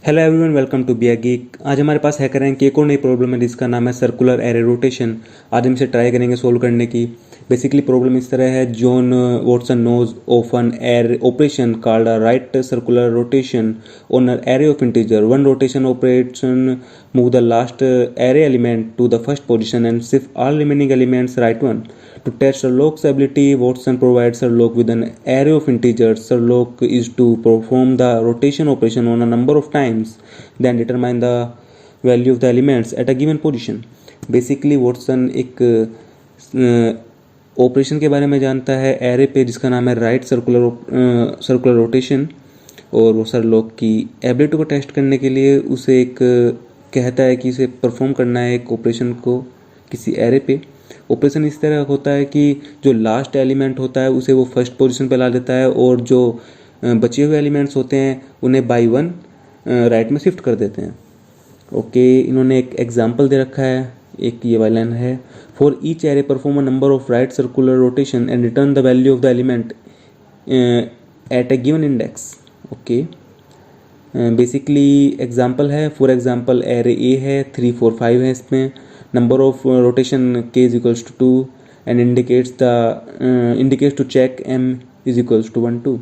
Hello everyone, welcome to बिया geek. आज हमारे पास हैकर रैंक की एक और नई प्रॉब्लम है जिसका नाम है सर्कुलर एरे रोटेशन। आज हम इसे ट्राई करेंगे सोल्व करने की। बेसिकली प्रॉब्लम इस तरह है, John Watson knows of an array operation called a right circular rotation on an array of integer. One rotation operation move the last array element to the first position and shift all remaining elements right one. To test Sherlock's ability, Watson provides Sherlock with an array of integers. Sherlock is to perform the rotation operation on a number of times, then determine the value of the elements at a given position. Basically, Watson एक operation के बारे में जानता है array पे जिसका नाम है राइट सर्कुलर रोटेशन, और वो सरलॉक की एबिलिटी को टेस्ट करने के लिए उसे एक कहता है कि इसे परफॉर्म करना है एक ऑपरेशन को किसी एरे पे। ऑपरेशन इस तरह होता है कि जो लास्ट एलिमेंट होता है उसे वो फर्स्ट पोजीशन पे ला देता है, और जो बचे हुए एलिमेंट्स होते हैं उन्हें बाय वन राइट में शिफ्ट कर देते हैं। ओके, इन्होंने एक एग्जांपल दे रखा है, एक ये वाला लाइन है, for each array perform a number of right circular rotation and return the value of the element at a given index. Okay, basically example है, फॉर एग्जांपल एरे ए है, 3 4 5 है, इसमें number of rotation k is equals to 2 and indicates to check m is equals to 1 2।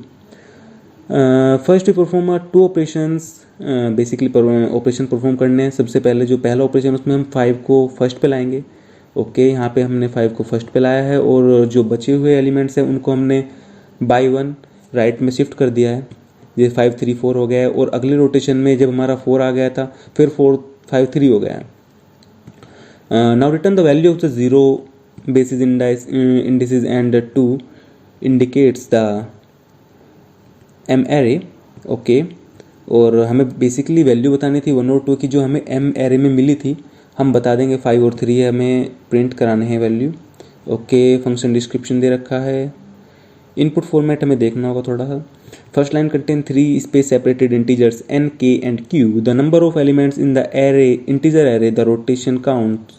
First we perform two operations. Basically operation perform करने हैं। सबसे पहले जो पहला ऑपरेशन उसमें हम 5 को फर्स्ट पे लाएंगे। ओके, यहाँ पे हमने 5 को फर्स्ट पे लाया है, और जो बचे हुए एलिमेंट्स हैं उनको हमने बाय वन राइट में शिफ्ट कर दिया है। ये 5 3 4 हो गया है, और अगले रोटेशन में जब हमारा 4 आ गया था फिर 4 5 3 हो गया है। Now return the value of the zero basis indices and 2 indicates the M array. Okay, और हमें बेसिकली वैल्यू बतानी थी 1 और 2 की, जो हमें एम एरे में मिली थी। हम बता देंगे 5 और 3 है, हमें प्रिंट कराने हैं वैल्यू। ओके, फंक्शन डिस्क्रिप्शन दे रखा है। इनपुट फॉर्मेट हमें देखना होगा थोड़ा सा। First line contain 3 space separated integers n, k and q. The number of elements in the array integer array, the rotation counts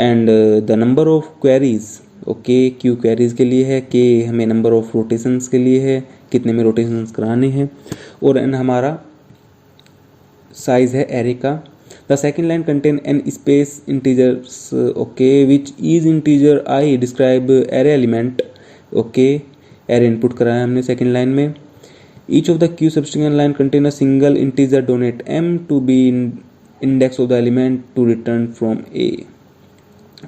and the number of queries. Okay, q queries के लिए है, k हमें number of rotations के लिए है, कितने में rotations कराने हैं, और n हमारा साइज है एरे का। The second line contain n space integers, okay, which is integer i describe array element. Okay, array input कराया हमने सेकेंड लाइन में। Each of the Q subsequent line contain a single integer donate m to be index of the element to return from a।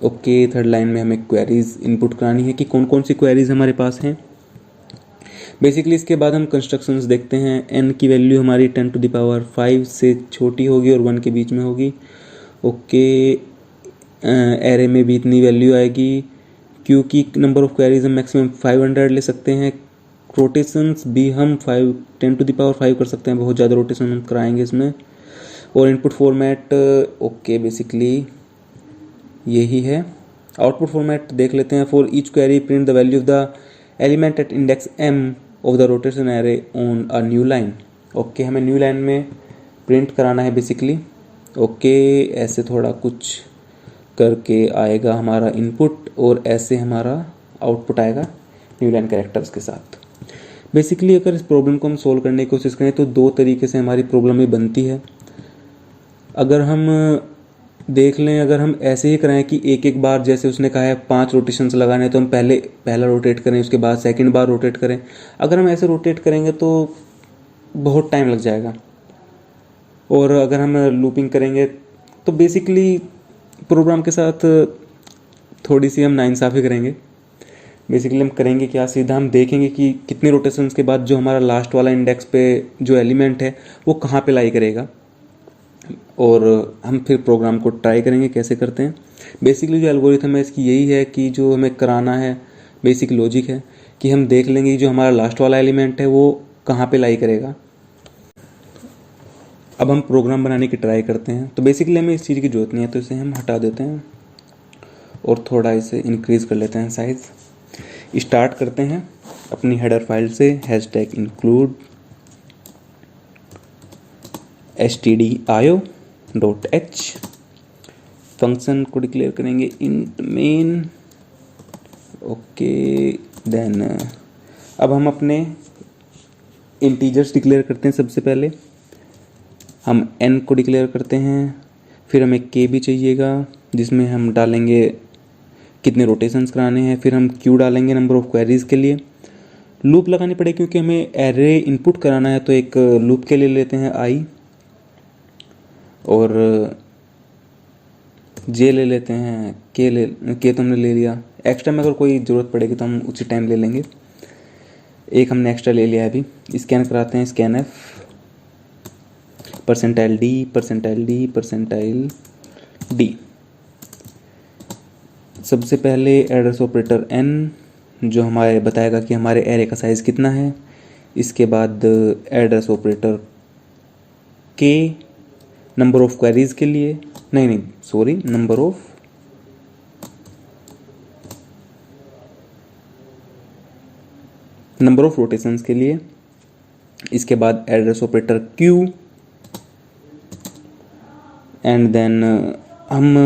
Okay, third line में हमें queries input करानी है कि कौन कौन सी क्वेरीज हमारे पास हैं। बेसिकली इसके बाद हम कंस्ट्रक्शंस देखते हैं। n की वैल्यू हमारी 10 टू द पावर 5 से छोटी होगी और 1 के बीच में होगी। ओके, एरे में भी इतनी वैल्यू आएगी। क्यू की नंबर ऑफ क्वेरीज हम मैक्सिमम 500 ले सकते हैं। रोटेशंस भी हम 10 टू द पावर 5 कर सकते हैं, बहुत ज़्यादा रोटेशन हम कराएंगे इसमें। और इनपुट फॉर्मेट, ओके, बेसिकली यही है। आउटपुट फॉर्मेट देख लेते हैं। For each query print the value of the element at index m of the rotation array on a new line. Okay, हमें न्यू लाइन में प्रिंट कराना है बेसिकली। ओके, ऐसे थोड़ा कुछ करके आएगा हमारा इनपुट, और ऐसे हमारा आउटपुट आएगा न्यू लाइन कैरेक्टर्स के साथ। बेसिकली अगर इस प्रॉब्लम को हम सोल्व करने की कोशिश करें तो दो तरीके से हमारी प्रॉब्लम ही बनती है। अगर हम देख लें, अगर हम ऐसे ही कराएं कि एक एक बार, जैसे उसने कहा है 5 रोटेशंस लगाने, तो हम पहला रोटेट करें, उसके बाद सेकंड बार रोटेट करें। अगर हम ऐसे रोटेट करेंगे तो बहुत टाइम लग जाएगा, और अगर हम लूपिंग करेंगे तो बेसिकली प्रोग्राम के साथ थोड़ी सी हम नाइंसाफ़ी करेंगे। बेसिकली हम करेंगे क्या, सीधा हम देखेंगे कि कितने रोटेशंस के बाद जो हमारा लास्ट वाला इंडेक्स पे जो एलिमेंट है वो कहाँ पे लाई करेगा, और हम फिर प्रोग्राम को ट्राई करेंगे कैसे करते हैं। बेसिकली जो एल्गोरिथम है इसकी यही है कि जो हमें कराना है, बेसिक लॉजिक है कि हम देख लेंगे कि जो हमारा लास्ट वाला एलिमेंट है वो कहाँ पे लाई करेगा। अब हम प्रोग्राम बनाने की ट्राई करते हैं। तो बेसिकली हमें इस चीज़ की जरूरत नहीं है, तो इसे हम हटा देते हैं और थोड़ा इसे इंक्रीज़ कर लेते हैं साइज़। स्टार्ट करते हैं अपनी हेडर फाइल से, #include stdio.h। फंक्शन को डिक्लेयर करेंगे int main। ओके, देन अब हम अपने इंटीजर्स डिक्लेयर करते हैं सबसे पहले। हम n को डिक्लेयर करते हैं, फिर हमें k भी चाहिएगा जिसमें हम डालेंगे कितने रोटेशंस कराने हैं, फिर हम q डालेंगे नंबर ऑफ क्वेरीज के लिए। लूप लगानी पड़ेगी क्योंकि हमें एरे इनपुट कराना है, तो एक लूप के लिए लेते हैं i और j ले लेते हैं, k तो हमने ले लिया। एक्स्ट्रा में अगर कोई ज़रूरत पड़ेगी तो हम उसी टाइम ले लेंगे। एक हमने एक्स्ट्रा ले लिया है अभी। स्कैन कराते हैं, स्कैन f %d सबसे पहले एड्रेस ऑपरेटर n जो हमारे बताएगा कि हमारे एरे का साइज़ कितना है। इसके बाद address operator k number of queries के लिए, नंबर ऑफ रोटेशंस के लिए। इसके बाद address operator q and then हम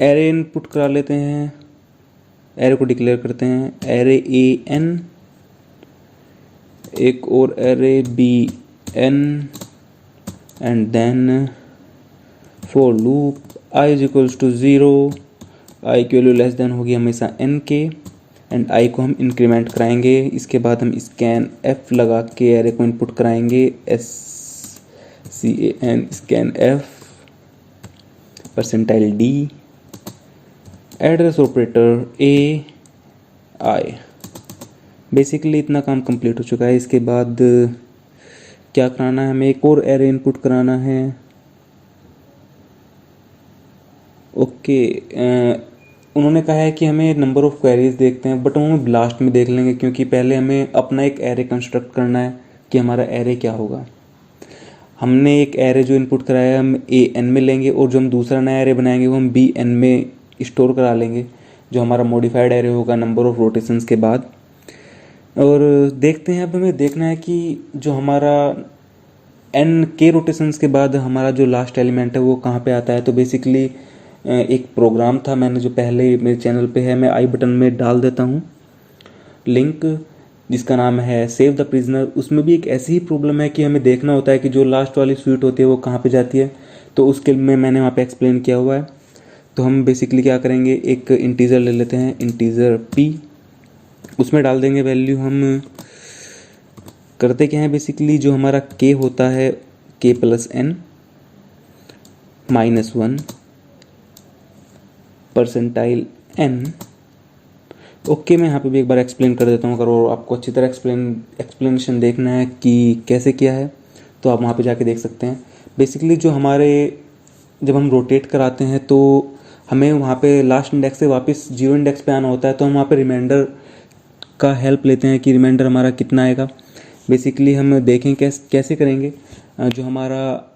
एरे इनपुट करा लेते हैं, एरे को डिक्लेयर करते हैं, एरे an, एक और array bn and then for loop i is equals to 0, i की वैल्यू लेस देन होगी हमेशा n के एंड i को हम इंक्रीमेंट कराएंगे। इसके बाद हम स्कैन f लगा के एरे को इनपुट कराएंगे, scan f %d address operator ai। Basically इतना काम कंप्लीट हो चुका है। इसके बाद क्या कराना है, हमें एक और एरे इनपुट कराना है। ओके, उन्होंने कहा है कि हमें नंबर ऑफ क्वेरीज देखते हैं, बट हम लास्ट में देख लेंगे क्योंकि पहले हमें अपना एक एरे कंस्ट्रक्ट करना है कि हमारा एरे क्या होगा। हमने एक एरे जो इनपुट कराया है हम an में लेंगे और जो हम दूसरा नया एरे बनाएंगे वो हम bn में स्टोर करा लेंगे, जो हमारा मॉडिफाइड एरे होगा नंबर ऑफ रोटेशंस के बाद। और देखते हैं, अब हमें देखना है कि जो हमारा n के रोटेशंस के बाद हमारा जो लास्ट एलिमेंट है वो कहाँ पे आता है। तो बेसिकली एक प्रोग्राम था मैंने जो पहले मेरे चैनल पे है, मैं आई बटन में डाल देता हूँ लिंक, जिसका नाम है सेव द प्रिजनर। उसमें भी एक ऐसी ही प्रॉब्लम है कि हमें देखना होता है कि जो लास्ट वाली स्वीट होती है वो कहाँ पे जाती है, तो उसके में मैंने वहाँ पे एक्सप्लेन किया हुआ है। तो हम बेसिकली क्या करेंगे, एक इंटीजर ले लेते हैं, इंटीजर p, उसमें डाल देंगे वैल्यू। हम करते क्या है, बेसिकली जो हमारा k होता है k + n -1 %n। ओके, मैं यहाँ पे भी एक बार एक्सप्लेन कर देता हूँ। अगर और आपको अच्छी तरह एक्सप्लेनेशन देखना है कि कैसे किया है तो आप वहाँ पे जाके देख सकते हैं। बेसिकली जो हमारे जब हम रोटेट कराते हैं तो हमें वहाँ पे लास्ट इंडेक्स से वापस 0 इंडेक्स पे आना होता है, तो हम वहाँ पे रिमाइंडर का हेल्प लेते हैं कि रिमाइंडर हमारा कितना आएगा। बेसिकली हम देखें कैसे करेंगे। जो हमारा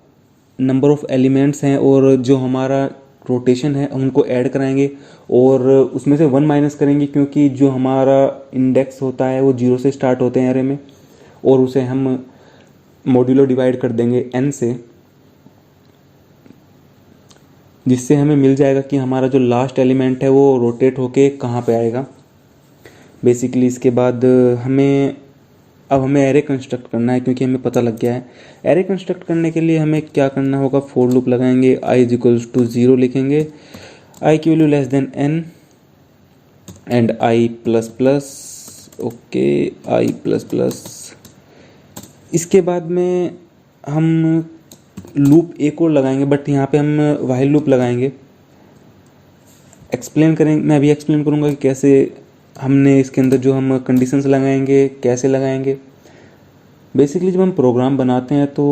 नंबर ऑफ़ एलिमेंट्स हैं और जो हमारा रोटेशन है उनको ऐड कराएंगे और उसमें से 1 माइनस करेंगे, क्योंकि जो हमारा इंडेक्स होता है वो 0 से स्टार्ट होते हैं एरे में, और उसे हम मॉड्यूलो डिवाइड कर देंगे n से, जिससे हमें मिल जाएगा कि हमारा जो लास्ट एलिमेंट है वो रोटेट होके कहाँ पे आएगा। बेसिकली इसके बाद अब हमें एरे कंस्ट्रक्ट करना है, क्योंकि हमें पता लग गया है। एरे कंस्ट्रक्ट करने के लिए हमें क्या करना होगा, फॉर लूप लगाएंगे, i इज इक्वल्स टू 0 लिखेंगे, i की value less then n and i plus plus, okay i plus plus. इसके बाद में हम लूप एक और लगाएंगे, बट यहाँ पे हम व्हाइल लूप लगाएंगे। एक्सप्लेन करेंगे, मैं अभी एक्सप्लेन करूँगा कि कैसे हमने इसके अंदर जो हम कंडीशंस लगाएंगे कैसे लगाएंगे। बेसिकली जब हम प्रोग्राम बनाते हैं तो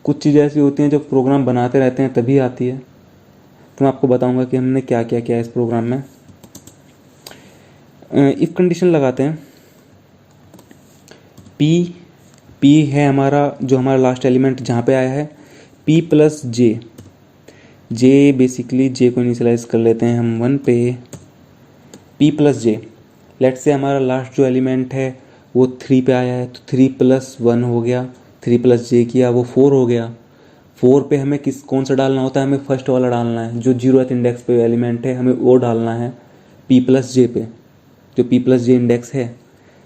कुछ चीज़ें ऐसी होती हैं जब प्रोग्राम बनाते रहते हैं तभी आती है। तो मैं आपको बताऊंगा कि हमने क्या क्या किया है इस प्रोग्राम में। इफ कंडीशन लगाते हैं, p है हमारा जो हमारा लास्ट एलिमेंट जहाँ पे आया है, p + j बेसिकली j को इनिशियलाइज कर लेते हैं हम 1 पे, p + j। लेट्स से हमारा लास्ट जो एलिमेंट है वो 3 पे आया है, तो 3 + 1 हो गया, 3 + j किया वो 4 हो गया। 4 पे हमें कौन सा डालना होता है, हमें फर्स्ट वाला डालना है, जो 0th इंडेक्स पे एलिमेंट है हमें वो डालना है p + j पे, जो p + j इंडेक्स है।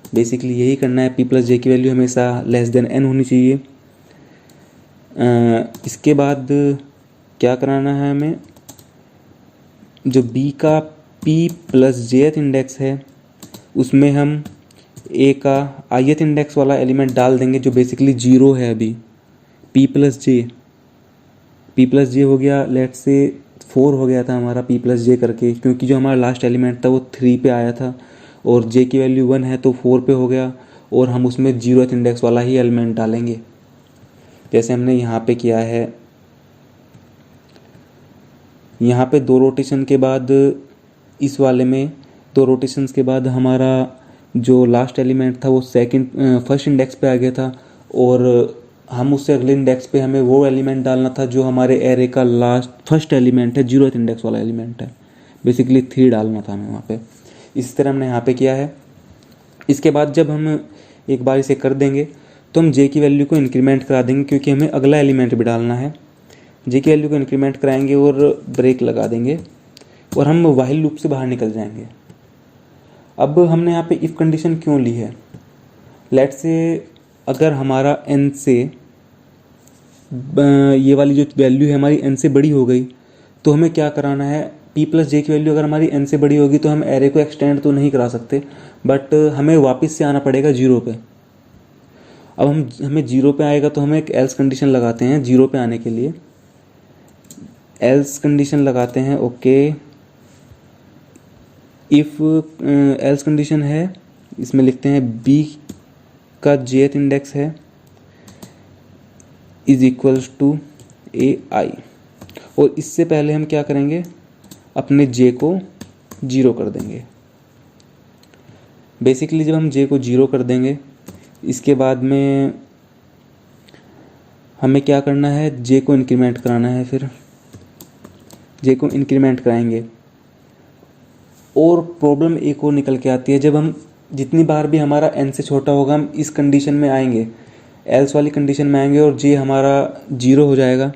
बेसिकली यही करना है, p + j की वैल्यू हमेशा लेस देन n होनी चाहिए। इसके बाद क्या कराना है हमें, जो बी का p प्लस जेथ इंडेक्स है उसमें हम ए का ith इंडेक्स वाला एलिमेंट डाल देंगे जो बेसिकली 0 है अभी। p प्लस जे हो गया, लेट से 4 हो गया था हमारा p प्लस जे करके, क्योंकि जो हमारा लास्ट एलिमेंट था वो 3 पे आया था और j की वैल्यू 1 है तो 4 पे हो गया, और हम उसमें 0th इंडेक्स वाला ही एलिमेंट डालेंगे जैसे हमने यहाँ पे किया है। यहाँ पे 2 रोटेशन के बाद, इस वाले में 2 रोटेशंस के बाद हमारा जो लास्ट एलिमेंट था वो फर्स्ट इंडेक्स पे आ गया था, और हम उससे अगले इंडेक्स पे हमें वो एलिमेंट डालना था जो हमारे एरे का फर्स्ट एलिमेंट है, 0th इंडेक्स वाला एलिमेंट है, बेसिकली 3 डालना था हमें वहाँ पे। इस तरह हमने यहाँ पे किया है। इसके बाद जब हम एक बार इसे कर देंगे तो हम जे की वैल्यू को इंक्रीमेंट करा देंगे, क्योंकि हमें अगला एलिमेंट भी डालना है। जे की वैल्यू को इंक्रीमेंट कराएंगे और ब्रेक लगा देंगे और हम व्हाइल लूप से बाहर निकल जाएंगे। अब हमने यहाँ पे इफ़ कंडीशन क्यों ली है, लेट्स से अगर हमारा n से ये वाली जो वैल्यू है हमारी n से बड़ी हो गई तो हमें क्या कराना है, p प्लस जे की वैल्यू अगर हमारी n से बड़ी होगी तो हम एरे को एक्सटेंड तो नहीं करा सकते, बट हमें वापस से आना पड़ेगा 0 पे। अब हमें 0 पे आएगा तो हमें एक एल्स कंडीशन लगाते हैं 0 पे आने के लिए। एल्स कंडीशन लगाते हैं, ओके। इफ़ एल्स कंडीशन है, इसमें लिखते हैं b का jth इंडेक्स है इज इक्वल्स टू ai, और इससे पहले हम क्या करेंगे, अपने j को 0 कर देंगे। बेसिकली जब हम j को 0 कर देंगे, इसके बाद में हमें क्या करना है, j को इंक्रीमेंट कराना है, फिर j को इंक्रीमेंट कराएंगे। और प्रॉब्लम एक और निकल के आती है, जब हम जितनी बार भी हमारा n से छोटा होगा हम इस कंडीशन में आएंगे, एल्स वाली कंडीशन में आएंगे और j हमारा 0 हो जाएगा,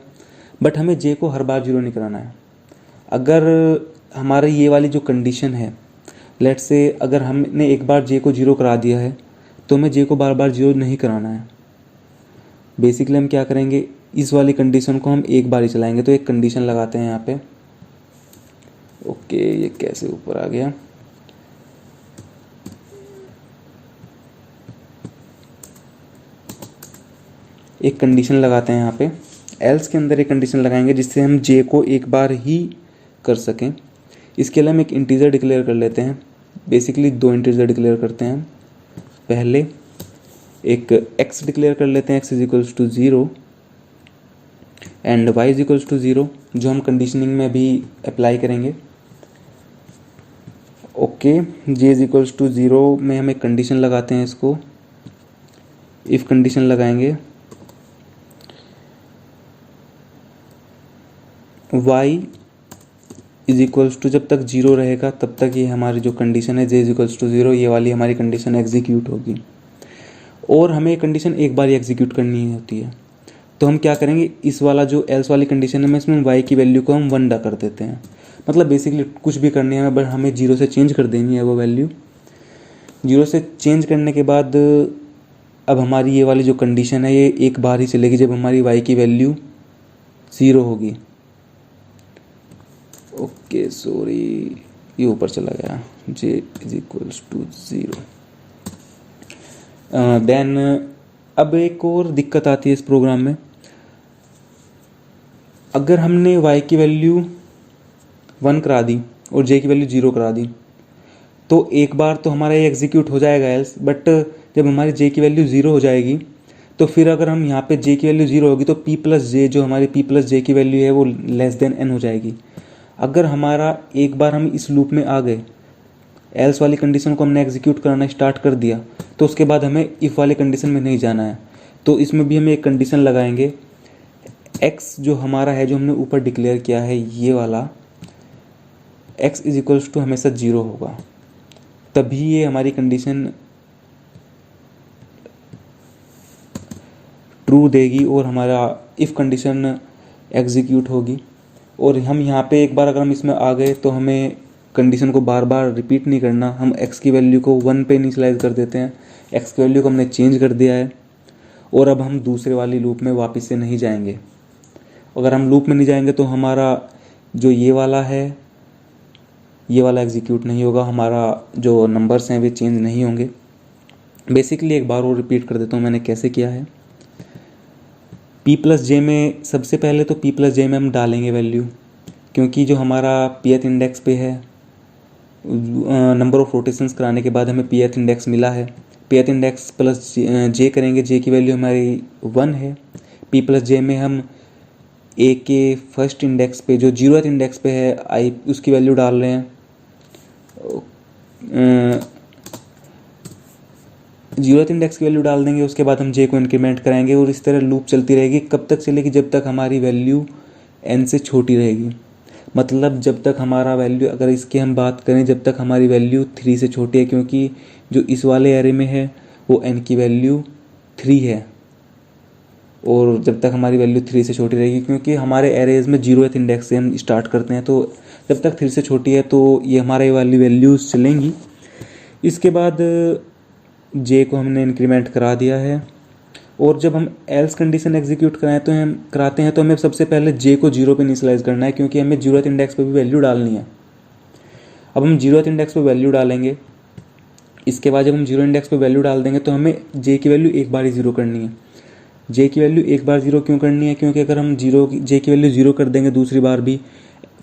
बट हमें j को हर बार 0 नहीं कराना है। अगर हमारी ये वाली जो कंडीशन है, लेट्स से अगर हमने एक बार j को 0 करा दिया है तो हमें j को बार बार 0 नहीं कराना है। बेसिकली हम क्या करेंगे, इस वाली कंडीशन को हम एक बार ही चलाएंगे। तो एक कंडीशन लगाते हैं यहाँ पे, ओके। ये कैसे ऊपर आ गया, एक कंडीशन लगाते हैं यहाँ पे, एल्स के अंदर एक कंडीशन लगाएंगे जिससे हम j को एक बार ही कर सकें। इसके लिए हम एक इंटीजर डिक्लेयर कर लेते हैं, बेसिकली 2 इंटीजर डिक्लेयर करते हैं। पहले एक x डिक्लेयर कर लेते हैं, x is equals to 0 and y is equals to 0, जो हम कंडीशनिंग में भी अप्लाई करेंगे। Okay, j is equals to 0 में हम एक कंडीशन लगाते हैं, इसको इफ़ कंडीशन लगाएंगे, y इज इक्वल्स टू, जब तक 0 रहेगा तब तक ये हमारी जो कंडीशन है j इज इक्वल्स टू 0, ये वाली हमारी कंडीशन एग्जीक्यूट होगी। और हमें ये कंडीशन एक बार ही एग्जीक्यूट करनी होती है, तो हम क्या करेंगे, इस वाला जो एल्स वाली कंडीशन है, इसमें y की वैल्यू को हम 1 कर देते हैं। मतलब बेसिकली कुछ भी करनी है, बट हमें 0 से चेंज कर देनी है वो वैल्यू। 0 से चेंज करने के बाद अब हमारी ये वाली जो कंडीशन है ये एक बार ही चलेगी, जब हमारी y की वैल्यू 0 होगी। ओके सॉरी, ये ऊपर चला गया, j is equals to 0। Then अब एक और दिक्कत आती है इस प्रोग्राम में, अगर हमने y की वैल्यू 1 करा दी और j की वैल्यू 0 करा दी तो एक बार तो हमारा ये एग्जीक्यूट हो जाएगा एल्स, बट जब हमारी j की वैल्यू 0 हो जाएगी तो फिर अगर हम यहाँ पे j की वैल्यू 0 होगी तो p प्लस j, जो हमारी p प्लस j की वैल्यू है वो लेस देन n हो जाएगी। अगर हमारा एक बार हम इस लूप में आ गए, एल्स वाली कंडीशन को हमने एग्जीक्यूट कराना स्टार्ट कर दिया, तो उसके बाद हमें इफ़ वाली कंडीशन में नहीं जाना है। तो इसमें भी हम एक कंडीशन लगाएंगे, x जो हमारा है, जो हमने ऊपर डिक्लेयर किया है ये वाला, x इज इक्वल्स टू हमेशा 0 होगा, तभी ये हमारी कंडीशन ट्रू देगी और हमारा इफ़ कंडीशन एग्जीक्यूट होगी। और हम यहाँ पे एक बार अगर हम इसमें आ गए तो हमें कंडीशन को बार बार रिपीट नहीं करना, हम x की वैल्यू को 1 पे इनिशियलाइज कर देते हैं, x की वैल्यू को हमने चेंज कर दिया है। और अब हम दूसरे वाली लूप में वापस से नहीं जाएंगे। अगर हम लूप में नहीं जाएंगे तो हमारा जो ये वाला है ये वाला एग्जीक्यूट नहीं होगा, हमारा जो नंबर्स हैं वे चेंज नहीं होंगे। बेसिकली एक बार और रिपीट कर देता हूँ मैंने कैसे किया है। P+J में सबसे पहले तो P+J में हम डालेंगे वैल्यू, क्योंकि जो हमारा pth इंडेक्स पे है नंबर ऑफ रोटेशंस कराने के बाद हमें pth इंडेक्स मिला है। pth इंडेक्स प्लस j करेंगे, j की वैल्यू हमारी 1 है। P+J में हम a के फर्स्ट इंडेक्स पे जो 0th इंडेक्स पे है i उसकी वैल्यू डाल रहे हैं। 0th इंडेक्स की वैल्यू डाल देंगे, उसके बाद हम j को इंक्रीमेंट कराएंगे और इस तरह लूप चलती रहेगी। कब तक चलेगी? जब तक हमारी वैल्यू n से छोटी रहेगी। मतलब जब तक हमारा वैल्यू, अगर इसकी हम बात करें, जब तक हमारी वैल्यू 3 से छोटी है, क्योंकि जो इस वाले एरे में है वो n की वैल्यू 3 है, और जब तक हमारी वैल्यू 3 से छोटी रहेगी, क्योंकि हमारे एरेज में 0th इंडेक्स से हम स्टार्ट करते हैं, तो जब तक 3 से छोटी है तो ये हमारे वाली वैल्यूज़ चलेंगी। इसके बाद j को हमने इंक्रीमेंट करा दिया है, और जब हम एल्स कंडीशन एग्जीक्यूट कराते हैं तो हमें सबसे पहले j को 0 पे इनिशियलाइज करना है, क्योंकि हमें 0th इंडेक्स पे भी वैल्यू डालनी है। अब हम 0th इंडेक्स पे वैल्यू डालेंगे। इसके बाद जब हम 0 इंडेक्स पे वैल्यू डाल देंगे तो हमें j की वैल्यू एक बार ही 0 करनी है। j की वैल्यू एक बार 0 क्यों करनी है? क्योंकि अगर हम j की वैल्यू 0 कर देंगे दूसरी बार भी,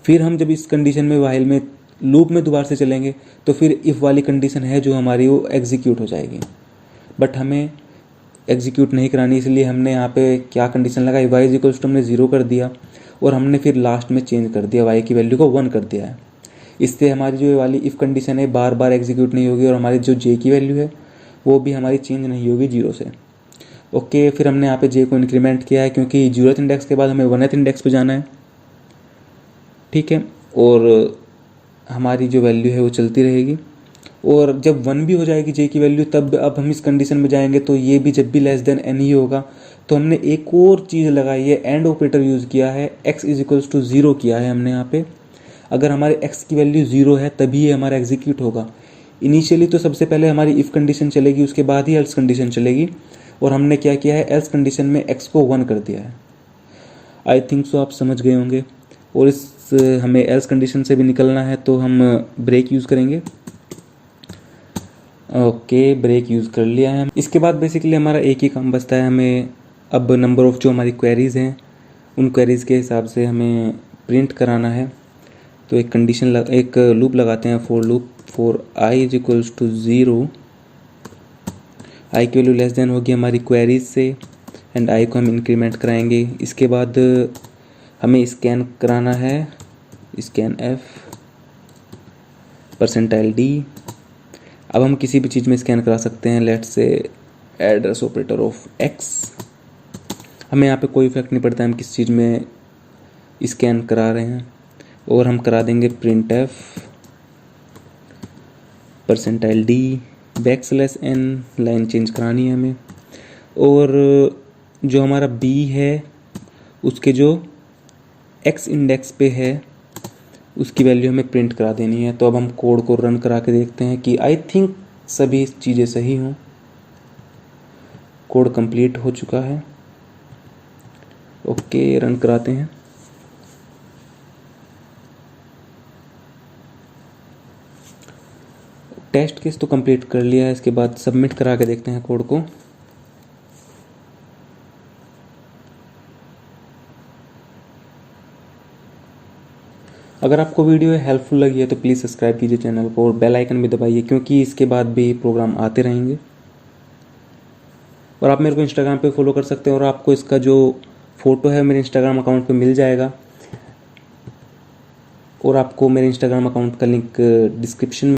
फिर हम जब इस कंडीशन में वाइल में लूप में दोबारा से चलेंगे तो फिर इफ़ वाली कंडीशन है जो हमारी वो एग्जीक्यूट हो जाएगी। बट हमें एग्जीक्यूट नहीं करानी, इसलिए हमने यहाँ पे क्या कंडीशन लगाई, y इज इक्वल्स टू हमने 0 कर दिया और हमने फिर लास्ट में चेंज कर दिया, y की वैल्यू को 1 कर दिया है। इससे हमारी जो ये वाली इफ़ कंडीशन है बार बार एग्जीक्यूट नहीं होगी और हमारी जो j की वैल्यू है वो भी हमारी चेंज नहीं होगी 0 से। ओके, फिर हमने यहाँ पे j को इंक्रीमेंट किया है, क्योंकि 0th इंडेक्स के बाद हमें 1th इंडेक्स पे जाना है। ठीक है, और हमारी जो वैल्यू है वो चलती रहेगी, और जब 1 भी हो जाएगी j की वैल्यू तब अब हम इस कंडीशन में जाएंगे तो ये भी जब भी लेस देन n ही होगा। तो हमने एक और चीज़ लगाई है, एंड ऑपरेटर यूज़ किया है, x इज इक्वल्स टू 0 किया है हमने यहाँ पे। अगर हमारे x की वैल्यू 0 है तभी ये हमारा एग्जीक्यूट होगा। इनिशियली तो सबसे पहले हमारी इफ़ कंडीशन चलेगी, उसके बाद ही एल्स कंडीशन चलेगी, और हमने क्या किया है, एल्स कंडीशन में x को 1 कर दिया है। आई थिंक सो आप समझ गए होंगे। और इस हमें एल्स कंडीशन से भी निकलना है तो हम ब्रेक यूज़ करेंगे। ओके, ब्रेक यूज़ कर लिया है। इसके बाद बेसिकली हमारा एक ही काम बचता है, हमें अब नंबर ऑफ़ जो हमारी क्वेरीज़ हैं उन क्वेरीज़ के हिसाब से हमें प्रिंट कराना है। तो एक लूप लगाते हैं, for loop for i is equals to 0, i की वैल्यू लेस देन होगी हमारी क्वेरीज से, एंड i को हम इंक्रीमेंट कराएंगे। इसके बाद हमें स्कैन कराना है, स्कैन f %d। अब हम किसी भी चीज़ में स्कैन करा सकते हैं, let's say address operator of x। हमें यहाँ पे कोई इफेक्ट नहीं पड़ता है हम किस चीज़ में स्कैन करा रहे हैं, और हम करा देंगे printf %d \n, line change करानी है हमें। और जो हमारा b है उसके जो x इंडेक्स पे है उसकी वैल्यू हमें प्रिंट करा देनी है। तो अब हम कोड को रन करा के देखते हैं कि आई थिंक सभी चीज़ें सही हों। कोड कंप्लीट हो चुका है। ओके, रन कराते हैं। टेस्ट केस तो कंप्लीट कर लिया है, इसके बाद सबमिट करा के देखते हैं कोड को। अगर आपको वीडियो हेल्पफुल लगी है तो प्लीज़ सब्सक्राइब कीजिए चैनल को और बेल आइकन भी दबाइए, क्योंकि इसके बाद भी प्रोग्राम आते रहेंगे। और आप मेरे को इंस्टाग्राम पे फॉलो कर सकते हैं, और आपको इसका जो फ़ोटो है मेरे इंस्टाग्राम अकाउंट पे मिल जाएगा, और आपको मेरे इंस्टाग्राम अकाउंट का लिंक डिस्क्रिप्शन में